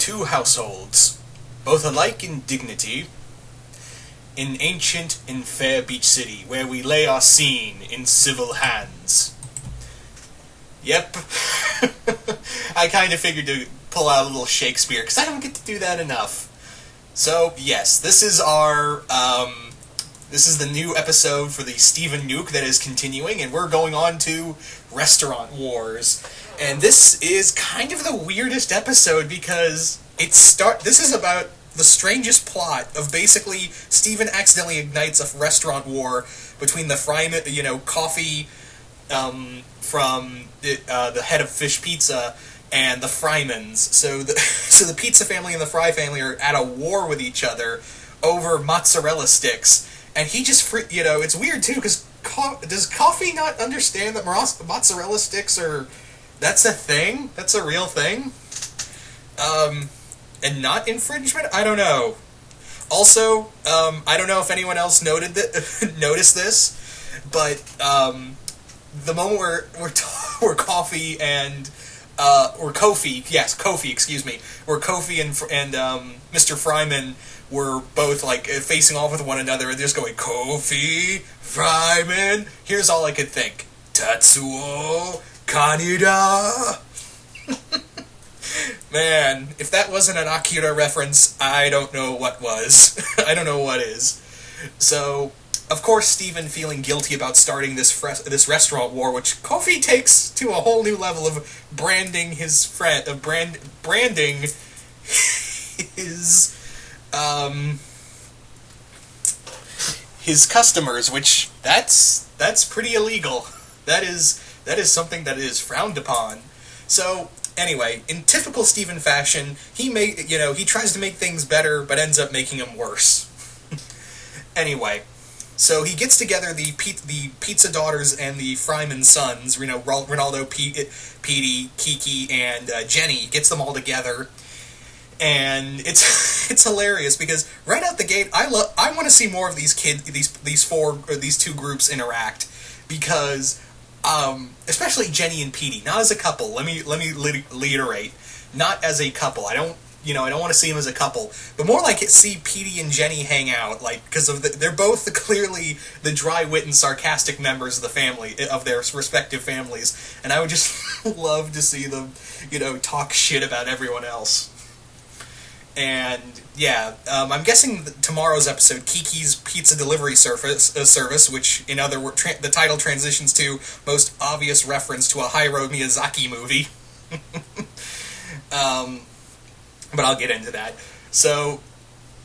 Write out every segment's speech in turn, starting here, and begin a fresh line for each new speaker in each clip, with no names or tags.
Two households, both alike in dignity, in ancient and fair beach city, where we lay our scene in civil hands. Yep. I kind of figured to pull out a little Shakespeare, because I don't get to do that enough. So, yes, this is the new episode for the Stephen Nuke that is continuing, and we're going on to Restaurant Wars. And this is kind of the weirdest episode, because this is about the strangest plot of basically Stephen accidentally ignites a restaurant war between the Fryman, Coffee from the head of Fish Pizza and the Frymans. So the Pizza family and the Fry family are at a war with each other over mozzarella sticks. And he just, it's weird too, because does Coffee not understand that mozzarella sticks that's a thing? That's a real thing? And not infringement? I don't know. Also, I don't know if anyone else noticed this, but the moment where Coffee and or Kofi, yes, Kofi, excuse me, where Kofi and Mr. Fryman were both facing off with one another and just going, Kofi, Fryman. Here's all I could think: Tatsuo Kaneda. Man, if that wasn't an Akira reference, I don't know what was. I don't know what is. So, of course, Stephen feeling guilty about starting this restaurant war, which Kofi takes to a whole new level of branding his branding his customers, which that's pretty illegal. That is something that is frowned upon. So, anyway, in typical Stephen fashion, he tries to make things better, but ends up making them worse. Anyway, so he gets together the Pizza Daughters and the Fryman sons, Ronaldo, Petey, Kiki, and Jenny. He gets them all together, and it's hilarious because right out the gate, I want to see more of these kids, these two groups interact, because especially Jenny and Petey, not as a couple. Let me reiterate, not as a couple. I don't want to see them as a couple, but more like see Petey and Jenny hang out, because they're both clearly the dry wit and sarcastic members of the family, of their respective families, and I would just love to see them, talk shit about everyone else. And yeah, I'm guessing tomorrow's episode, Kiki's Pizza Delivery Service, which in other words, the title transitions to most obvious reference to a Hayao Miyazaki movie. But I'll get into that. So,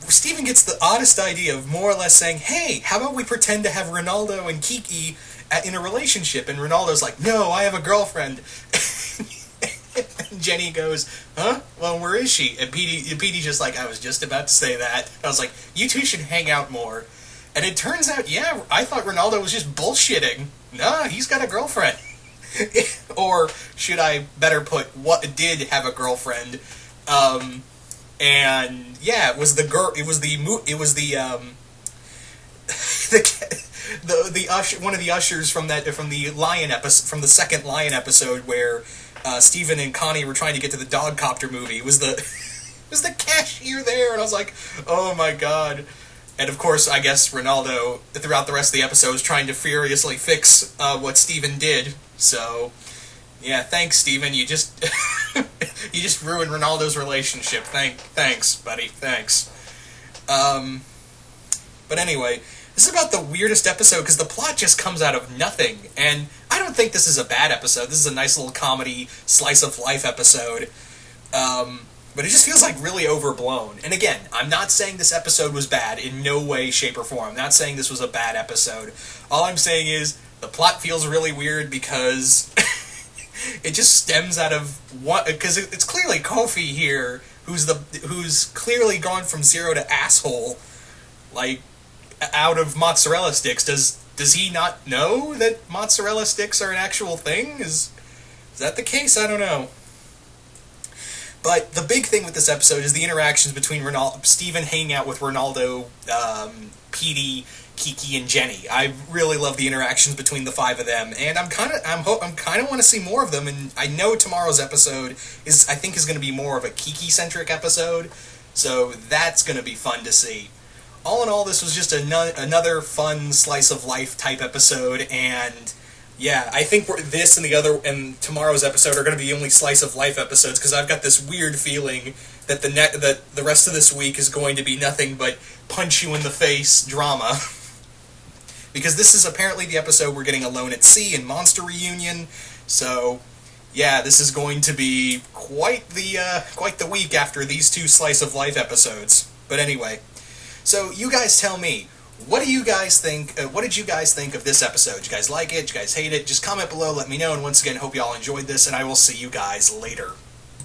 Stephen gets the oddest idea of more or less saying, hey, how about we pretend to have Ronaldo and Kiki in a relationship? And Ronaldo's like, no, I have a girlfriend. And Jenny goes, huh? Well, where is she? And Petey's just like, I was just about to say that. I was like, you two should hang out more. And it turns out, yeah, I thought Ronaldo was just bullshitting. Nah, he's got a girlfriend. Or should I better put, what did have a girlfriend? And yeah, it was the girl. It was the usher, one of the ushers from the Lion episode, from the second Lion episode, where Stephen and Connie were trying to get to the Dogcopter movie. It was the cashier there, and I was like, oh my god. And of course, I guess Ronaldo throughout the rest of the episode was trying to furiously fix what Stephen did. So. Yeah, thanks, Stephen. You just you just ruined Ronaldo's relationship. Thanks, buddy. Thanks. But anyway, this is about the weirdest episode because the plot just comes out of nothing, and I don't think this is a bad episode. This is a nice little comedy slice of life episode. But it just feels like really overblown. And again, I'm not saying this episode was bad in no way, shape, or form. I'm not saying this was a bad episode. All I'm saying is the plot feels really weird because it just stems out of what, because it's clearly Kofi here who's clearly gone from zero to asshole, out of mozzarella sticks. Does he not know that mozzarella sticks are an actual thing? Is that the case? I don't know. But the big thing with this episode is the interactions between Steven hanging out with Ronaldo, Petey, Kiki, and Jenny. I really love the interactions between the five of them, and I'm kind of want to see more of them. And I know tomorrow's episode is going to be more of a Kiki centric episode, so that's going to be fun to see. All in all, this was just another fun slice of life type episode, and yeah, I think this and tomorrow's episode are going to be the only slice of life episodes, because I've got this weird feeling that the rest of this week is going to be nothing but punch you in the face drama. Because this is apparently the episode we're getting Alone at Sea and Monster Reunion, so yeah, this is going to be quite the week after these two slice of life episodes. But anyway, so you guys tell me, what do you guys think? What did you guys think of this episode? Did you guys like it? Did you guys hate it? Just comment below, let me know, and once again, hope you all enjoyed this, and I will see you guys later.